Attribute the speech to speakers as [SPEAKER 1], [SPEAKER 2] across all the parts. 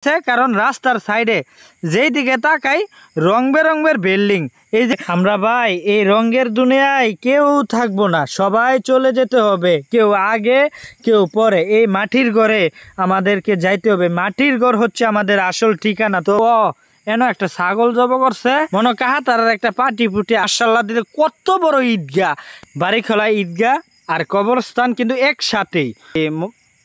[SPEAKER 1] কারণ রাস্তার সাইডে যেই দিকে তাকাই রং বেরঙের বিল্ডিং। এই যে আমরা ভাই এই রঙের দুনিয়ায় কেউ থাকবো না, সবাই চলে যেতে হবে, কেউ আগে কেউ পরে। এই মাটির ঘরে আমাদেরকে যাইতে হবে, মাটির ঘর হচ্ছে আমাদের আসল ঠিকানা। তো এন একটা ছাগল জব করছে মনে কাহা তার একটা পাটি পুটি আশাল্লাহ দিতে। কত বড় ঈদগাহ, বাড়িখোলা ঈদগাহ আর কবরস্থান কিন্তু একসাথেই।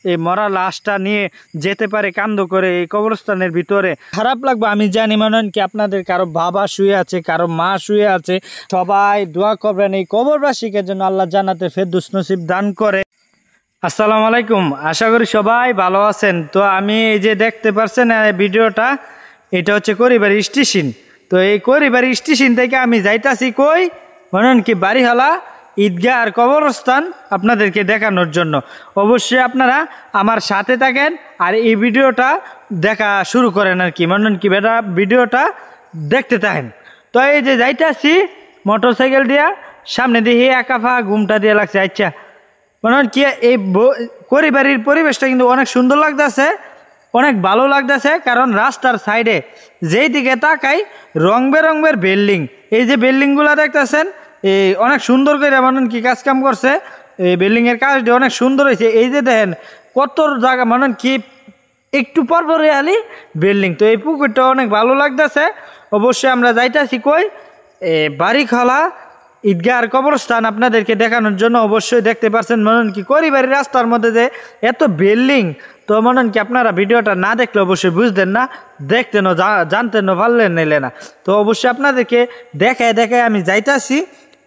[SPEAKER 1] এই মরা লাশটা নিয়ে যেতে পারে কান্দ করে এই কবরস্থানের ভিতরে। খারাপ লাগবে আমি জানি, মনে কি আপনাদের কারো বাবা শুয়ে আছে, কারো মা শুয়ে আছে। সবাই দোয়া করবেন এই কবরবাসীকে যেন আল্লাহ জান্নাতে ফেরদৌস নসিব দান করে। আসসালামু আলাইকুম, আশা করি সবাই ভালো আছেন। তো আমি এই যে দেখতে পাচ্ছেন ভিডিওটা, এটা হচ্ছে করিবাড়ি স্টেশন। তো এই করিবাড়ি স্টেশন থেকে আমি যাইতাছি কই মনেন কি বাড়িহালা ঈদগাহ আর কবরস্থান আপনাদেরকে দেখানোর জন্য। অবশ্যই আপনারা আমার সাথে থাকেন আর এই ভিডিওটা দেখা শুরু করেন আর কি, মনেন কি বেটা ভিডিওটা দেখতে থাকেন। তো এই যে যাইতাছি মোটর সাইকেল দিয়া, সামনে দিয়ে একাফা ঘুমটা দিয়ে লাগছে। আচ্ছা মনেন কি এই করিবাড়ির পরিবেশটা কিন্তু অনেক সুন্দর লাগতেছে, অনেক ভালো লাগতেছে। কারণ রাস্তার সাইডে যেই দিকে তাকাই রং বেরঙের বিল্ডিং। এই যে বিল্ডিংগুলো দেখতেছেন এই অনেক সুন্দর করে মনেন কি কাজ কাম করছে। এই বিল্ডিংয়ের কাজটি অনেক সুন্দর হয়েছে। এই যে দেখেন কত জায়গা মনেন কি একটু পরপরে আলি বিল্ডিং। তো এই পুকুরটা অনেক ভালো লাগতেছে। অবশ্যই আমরা যাইতেছি কই বাড়িখোলা ঈদগাহ আর কবরস্থান আপনাদেরকে দেখানোর জন্য। অবশ্যই দেখতে পাচ্ছেন মনেন কি করিবাড়ির রাস্তার মধ্যে যে এত বিল্ডিং। তো মনেন কি আপনারা ভিডিওটা না দেখলে অবশ্যই বুঝতেন না, দেখতেনও জানতেনও পারলেন নিলে না। তো অবশ্যই আপনাদেরকে দেখায় দেখায় আমি যাইতাছি।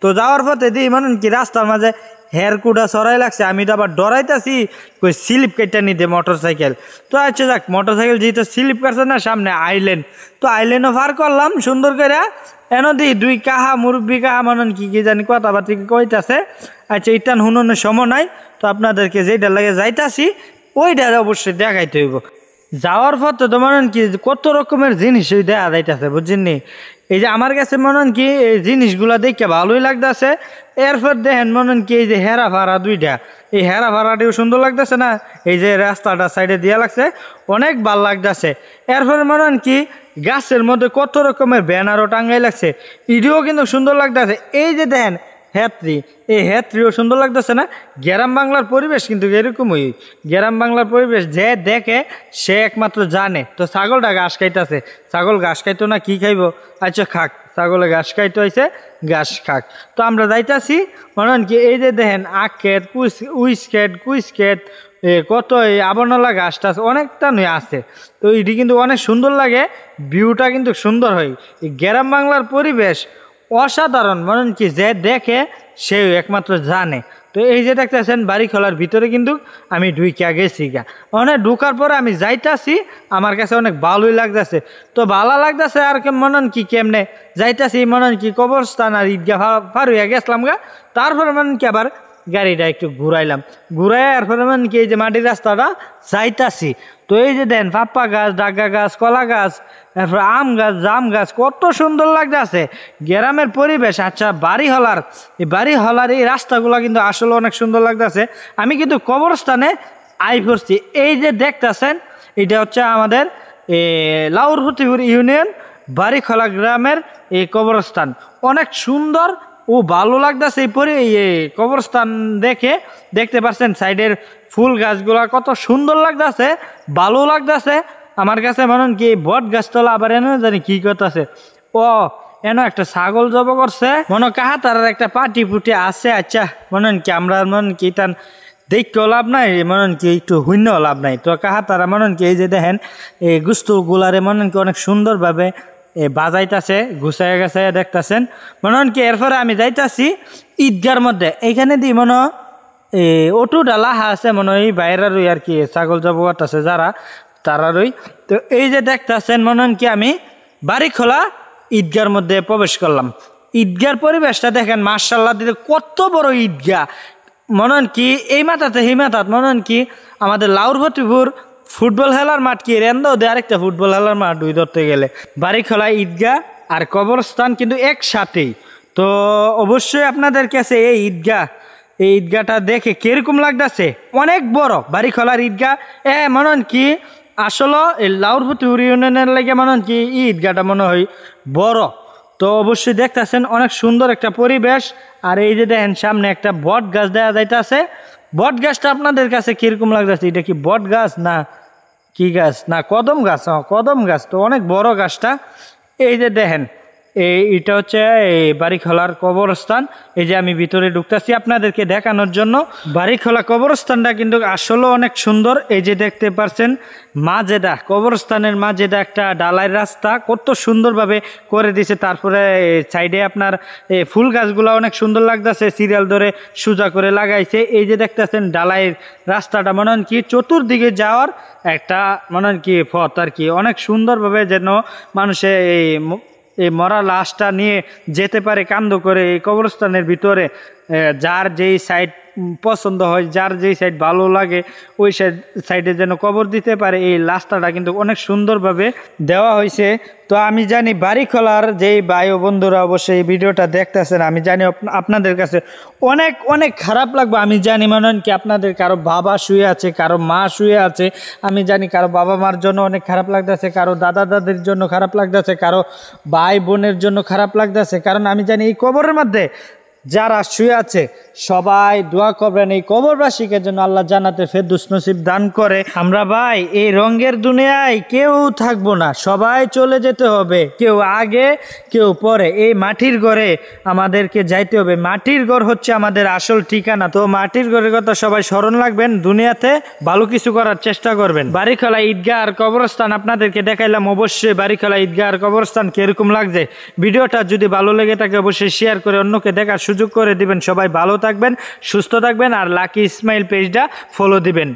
[SPEAKER 1] তো যাওয়ার পথে দিই মনেন কি রাস্তার মাঝে হেয়ারকুটা সরাই লাগছে। আমি তো আবার ডরাইতেছি কই স্লিপ কেটে নিতে মোটর সাইকেল। তো আচ্ছা যাক, মোটর সাইকেল যেহেতু স্লিপ কাটছে না, সামনে আইল্যান্ড। তো আইল্যান্ডও পার করলাম সুন্দর করে। এন দি দুই কাহা মুরব্বী কাহা মনেন কি জানি কথাবার্তা কইতাছে। আচ্ছা ইটান হুননের সময় নাই, তো আপনাদেরকে যেটা লাগে যাইতাছি ওইটা অবশ্যই দেখাইতে হইব। যাওয়ার পথে তো মনেন কি কত রকমের জিনিস দেখা যাইতেছে বুঝছেননি। এই যে আমার কাছে মনেন কি এই জিনিসগুলা দেখে ভালোই লাগতেছে। এরপর দেখেন মনেন কি এই যে হেরা ভাড়া দুইটা, এই হেরা ভাড়াটিও সুন্দর লাগতেছে না। এই যে রাস্তাটা সাইডে দিয়া লাগছে অনেক ভাল লাগতেছে। এরপর মনেন কি গাছের মধ্যে কত রকমের ব্যানারও টাঙ্গাই লাগছে, ইডিও কিন্তু সুন্দর লাগতেছে। এই যে দেখেন হেত্রী, এই হেত্রীও সুন্দর লাগতেছে না। গ্রাম বাংলার পরিবেশ কিন্তু এরকমই, গ্রাম বাংলার পরিবেশ যে দেখে সে একমাত্র জানে। তো ছাগলটা ঘাস খাইতেছে, ছাগল ঘাস খাইতো না কি খাইব, আচ্ছা খাক, ছাগলে ঘাস খাইতে হয়েছে ঘাস খাক। তো আমরা যাইতাছি মনেন কি এই যে দেখেন আখ ক্ষেত, কুইস ক্ষেত, কত এই আবরণলা ঘাস টাছ অনেকটা নয় আছে। তো এটি কিন্তু অনেক সুন্দর লাগে, ভিউটা কিন্তু সুন্দর হয়। এই গ্রাম বাংলার পরিবেশ অসাধারণ, মনেন কি যে দেখে সে একমাত্র জানে। তো এই যে দেখতেছেন বাড়িখোলার ভিতরে কিন্তু আমি ঢুইকা গেছি গা। অনেক ঢুকার পরে আমি যাইতাছি, আমার কাছে অনেক ভালোই লাগতেছে। তো ভালো লাগতেছে আর মনেন কি কেমনে যাইতাছি মনেন কি কবরস্থান আর ঈদগাহ পার হইয়া গেছিলাম গা। তারপরে মনেন কি আবার গাড়িটা একটু ঘুরাইলাম, ঘুরাই এরপরে মনেন কি এই যে মাটির রাস্তাটা যাইতাছি। তো এই যে দেন পাপ্পা গাছ, ডাগা গাছ, কলা গাছ, তারপর আম গাছ, জাম গাছ, কত সুন্দর লাগতেছে গ্রামের পরিবেশ। আচ্ছা বাড়িহলার এই রাস্তাগুলো কিন্তু আসলে অনেক সুন্দর লাগতেছে। আমি কিন্তু কবরস্থানে আই করছি। এই যে দেখতেছেন এটা হচ্ছে আমাদের লাউরহতিপুর ইউনিয়ন বাড়িখোলা গ্রামের এই কবরস্থান। অনেক সুন্দর ও ভালো লাগতেছে এই কবরস্থান দেখতে পাচ্ছেন সাইডের ফুল গাছগুলা কত সুন্দর লাগতেছে, ভালো লাগতেছে আমার কাছে। মনেন কি বট গাছতলা আবার এনে জানি কি করতেছে। এন একটা ছাগল জব করছে মনে কাহা তার একটা পাটি পুটি আছে। আচ্ছা মনেন কি আমরা মনেন কি টান দেখতেও লাভ নাই, মনেন কি একটু শূন্যও লাভ নাই। তো কাহা তারা মনেন কি এই যে দেখেন এই গুস্তু গুলারে মনেন কি অনেক সুন্দরভাবে বাজাইতেছে, গুছাই গেছে দেখতেছেন মনেন কি। এরপরে আমি যাইতাছি ঈদগার মধ্যে, এইখানে দি মনে অটো ডালাহা আছে মনে হয় বাইরেরই আর কি ছাগল জব করতেছে যারা তারারই। তো এই যে দেখতেছেন মনেন কি আমি বাড়িখোলা ঈদগার মধ্যে প্রবেশ করলাম। ঈদগার পরিবেশটা দেখেন মার্শাল্লাহ দিলে কত বড় ঈদগাহ। মনেন কি এই মাথাতে এই মাথাত মনেন কি আমাদের লাউরহতিপুর ফুটবল খেলার মাঠ কি রেন্দাও দেয় আরেকটা ফুটবল খেলার মাঠ দুই ধরতে গেলে। বাড়িখোলা ঈদগাহ আর কবরস্থান কিন্তু একসাথেই। তো অবশ্যই আপনাদের কাছে এই ঈদগাহটা দেখে কিরকম লাগতেছে, অনেক বড় বাড়িখোলার ঈদগাহ। মনেন কি আসলে এই লাউরফতি ইউনিয়নের লাগে মনে হয় কি ঈদগাহটা মনে হয় বড়। তো অবশ্যই দেখতেছেন অনেক সুন্দর একটা পরিবেশ। আর এই যে দেখেন সামনে একটা বট গাছ দেখা যাইতেছে। বট গাছটা আপনাদের কাছে কিরকম লাগতেছে? এটা কি বট গাছ না কি গাছ? না কদম গাছ। কদম গাছ তো অনেক বড় গাছটা। এই যে দেখেন এটা হচ্ছে এই বাড়িখোলার কবরস্থান। এই যে আমি ভিতরে ঢুকতেছি আপনাদেরকে দেখানোর জন্য। বাড়িখোলা কবরস্থানটা কিন্তু আসলে অনেক সুন্দর। এই যে দেখতে পাচ্ছেন মাঝেটা, কবরস্থানের মাঝেটা একটা ডালাই রাস্তা কত সুন্দরভাবে করে দিছে। তারপরে সাইডে আপনার ফুল গাছগুলো অনেক সুন্দর লাগতেছে, সিরিয়াল ধরে সোজা করে লাগাইছে। এই যে দেখতেছেন ডালাইয়ের রাস্তাটা মনে হয় কি চতুর্দিকে যাওয়ার একটা মনে হয় কি পথ আর কি। অনেক সুন্দরভাবে যেন মানুষে এই মরা লাশটা নিয়ে যেতে পারে কান্দ করে এই কবরস্থানের ভিতরে। যার যেই সাইড পছন্দ হয়, যার যেই সাইড ভালো লাগে ওই সাইডে যেন কবর দিতে পারে। এই রাস্তাটা কিন্তু অনেক সুন্দরভাবে দেওয়া হয়েছে। তো আমি জানি বাড়িখোলার যেই ভাই ও বন্ধুরা অবশ্যই এই ভিডিওটা দেখতেছেন, আমি জানি আপনাদের কাছে অনেক অনেক খারাপ লাগবে। আমি জানি মনে হয় কি আপনাদের কারো বাবা শুয়ে আছে, কারো মা শুয়ে আছে। আমি জানি কারো বাবা মার জন্য অনেক খারাপ লাগতেছে, কারো দাদা দাদির জন্য খারাপ লাগতেছে, কারো ভাই বোনের জন্য খারাপ লাগতেছে। কারণ আমি জানি এই কবরের মধ্যে যারা শুয়ে আছে সবাই দোয়া করবেন এই কবরবাসীকে যেন আল্লাহ জান্নাতে ফেরদৌস নসিব দান করে। আমরা ভাই এই রঙের দুনিয়ায় কেউ থাকবো না, সবাই চলে যেতে হবে, কেউ আগে কেউ পরে। এই মাটির ঘরে আমাদেরকে যাইতে হবে। মাটির ঘর হচ্ছে আমাদের আসল ঠিকানা। তো মাটির ঘরের কথা সবাই স্মরণ রাখবেন, দুনিয়াতে ভালো কিছু করার চেষ্টা করবেন। বাড়িখোলা ঈদগাহ আর কবরস্থান আপনাদেরকে দেখাইলাম। অবশ্যই বাড়িখোলা ঈদগাহ আর কবরস্থান কিরকম লাগছে, ভিডিওটা যদি ভালো লেগে থাকে অবশ্যই শেয়ার করে অন্যকে দেখার সুযোগ করে দিবেন। সবাই ভালো থাকবেন, সুস্থ থাকবেন আর লাকি ইসমাইল পেজটা ফলো দিবেন।